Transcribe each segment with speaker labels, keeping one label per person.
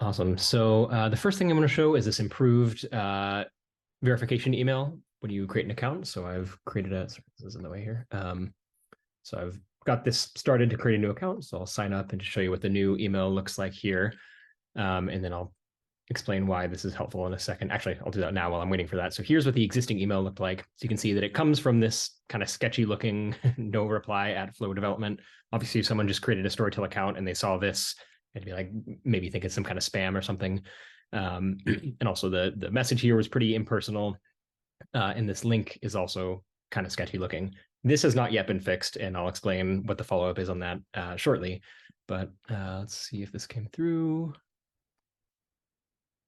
Speaker 1: Awesome. So the first thing I'm going to show is this improved verification email when you create an account. So I've created sorry, this is in the way here. So I've got this started to create a new account. So I'll sign up and just show you what the new email looks like here. And then I'll explain why this is helpful in a second. Actually, I'll do that now while I'm waiting for that. So here's what the existing email looked like. So you can see that it comes from this kind of sketchy looking no reply at Flow Development. Obviously, if someone just created a Storytell account and they saw this, it'd be like maybe think it's some kind of spam or something. And also the message here was pretty impersonal. And this link is also kind of sketchy looking. This has not yet been fixed, and I'll explain what the follow up is on that shortly. But let's see if this came through.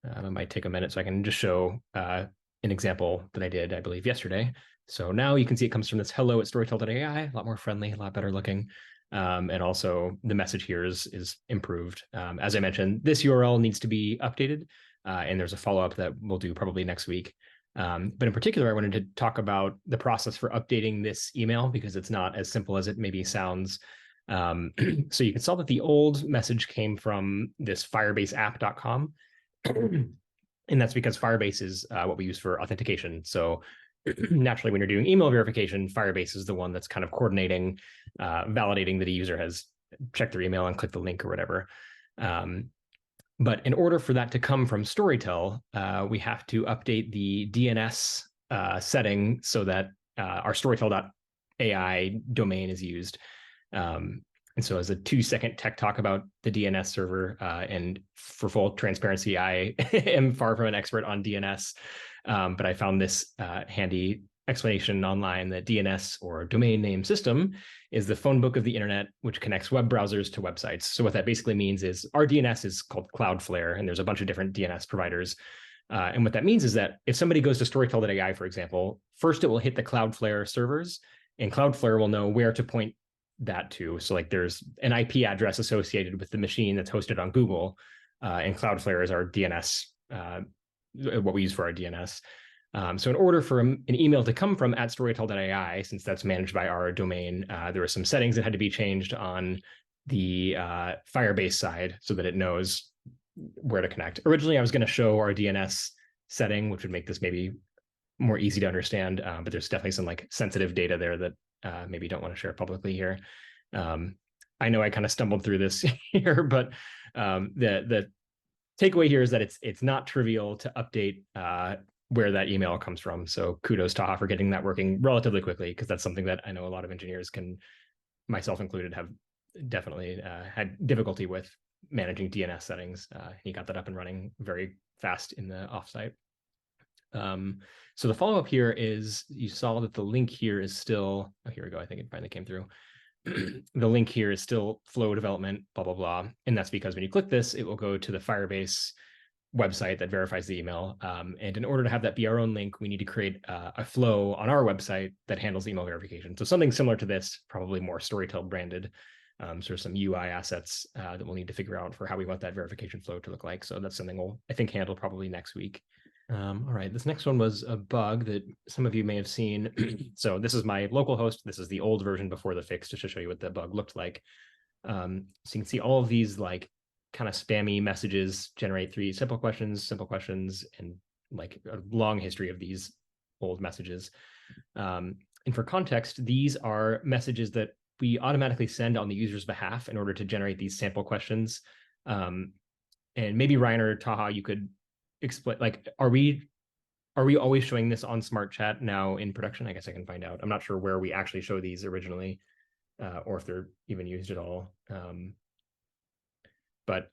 Speaker 1: It might take a minute, so I can just show an example that I did, I believe, yesterday. So now you can see it comes from this hello at storytell.ai, a lot more friendly, a lot better looking. And also the message here is improved. As I mentioned, this URL needs to be updated, and there's a follow-up that we'll do probably next week. But in particular, I wanted to talk about the process for updating this email because it's not as simple as it maybe sounds. So you can saw that the old message came from this firebase-app.com. And that's because Firebase is what we use for authentication. So naturally, when you're doing email verification, Firebase is the one that's kind of coordinating, validating that a user has checked their email and clicked the link or whatever. But in order for that to come from Storytell, we have to update the DNS setting so that our storytell.ai domain is used. And so as a 2-second tech talk about the DNS server, and for full transparency, I am far from an expert on DNS, but I found this handy explanation online that DNS, or domain name system, is the phone book of the internet, which connects web browsers to websites. So what that basically means is our DNS is called Cloudflare, and there's a bunch of different DNS providers. And what that means is that if somebody goes to Storytell.ai, for example, first it will hit the Cloudflare servers, and Cloudflare will know where to point that to. So like there's an IP address associated with the machine that's hosted on Google, and Cloudflare is our DNS, what we use for our DNS. So in order for an email to come from at storytell.ai, since that's managed by our domain, there were some settings that had to be changed on the Firebase side so that it knows where to connect. Originally, I was going to show our DNS setting, which would make this maybe more easy to understand, but there's definitely some like sensitive data there that maybe don't want to share publicly here. I know I kind of stumbled through this here, but the takeaway here is that it's not trivial to update where that email comes from. So kudos to Ha for getting that working relatively quickly, because that's something that I know a lot of engineers can, myself included, have definitely had difficulty with managing DNS settings. He got that up and running very fast in the offsite. So the follow-up here is, you saw that the link here is still, oh, here we go. I think it finally came through. The link here is still Flow Development, blah, blah, blah. And that's because when you click this, it will go to the Firebase website that verifies the email. And in order to have that be our own link, we need to create a flow on our website that handles email verification. So something similar to this, probably more Storytell branded. So there's some UI assets that we'll need to figure out for how we want that verification flow to look like. So that's something we'll, I think, handle probably next week. All right, this next one was a bug that some of you may have seen. So this is my local host. This is the old version before the fix, just to show you what the bug looked like. So you can see all of these like kind of spammy messages generate 3 simple questions, and like a long history of these old messages. And for context, these are messages that we automatically send on the user's behalf in order to generate these sample questions. And maybe Ryan or Taha, you could explain, like, are we always showing this on Smart Chat now in production? I guess I can find out. I'm not sure where we actually show these originally, or if they're even used at all. But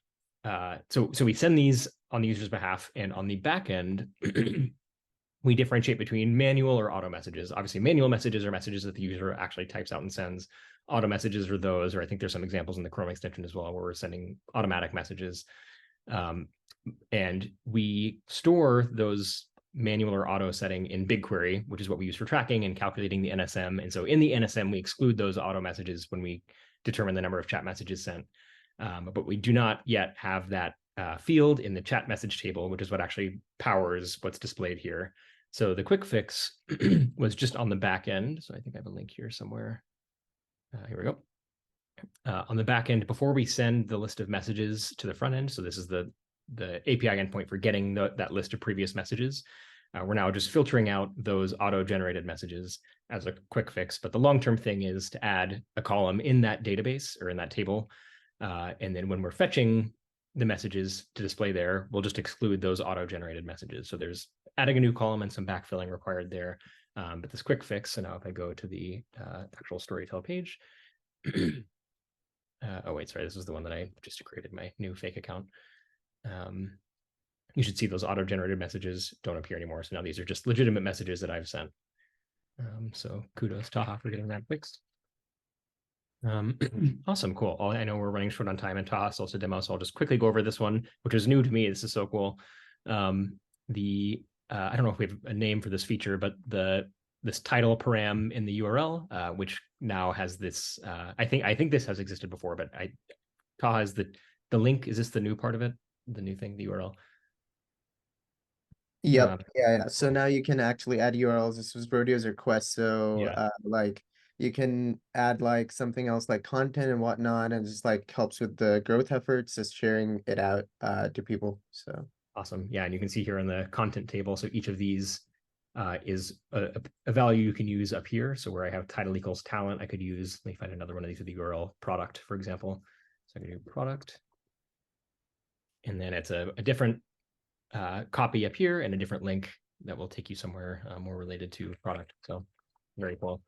Speaker 1: so we send these on the user's behalf, and on the back end, we differentiate between manual or auto messages. Obviously, manual messages are messages that the user actually types out and sends. Auto messages are those, or I think there's some examples in the Chrome extension as well, where we're sending automatic messages. And we store those manual or auto setting in BigQuery, which is what we use for tracking and calculating the NSM. And so in the NSM, we exclude those auto messages when we determine the number of chat messages sent. But we do not yet have that field in the chat message table, which is what actually powers what's displayed here. So the quick fix was just on the back end. So I think I have a link here somewhere. Here we go. On the back end, before we send the list of messages to the front end, so this is the the API endpoint for getting that list of previous messages. We're now just filtering out those auto-generated messages as a quick fix. But the long-term thing is to add a column in that database or in that table. And then when we're fetching the messages to display there, we'll just exclude those auto-generated messages. So there's adding a new column and some backfilling required there. But this quick fix, so now if I go to the actual Storytell page, oh wait, sorry, this is the one that I just created my new fake account. You should see those auto-generated messages don't appear anymore. So now these are just legitimate messages that I've sent. So kudos Taha for getting that fixed. Awesome, cool. I know we're running short on time, and Taha's also demo, so I'll just quickly go over this one, which is new to me. This is so cool. I don't know if we have a name for this feature, but this title param in the URL, which now has this. I think this has existed before, but Taha is the link. Is this the new part of it? The new thing, the URL.
Speaker 2: Yep. Yeah. So now you can actually add URLs. This was Rodeo's request. So
Speaker 1: Yeah.
Speaker 2: like you can add like something else like content and whatnot, and just like helps with the growth efforts, just sharing it out to people. So
Speaker 1: Awesome. Yeah, and you can see here in the content table, so each of these is a value you can use up here. So where I have title equals talent, I could use, let me find another one of these with the URL product, for example. So I can do product. And then it's a different copy up here and a different link that will take you somewhere more related to product. So very cool.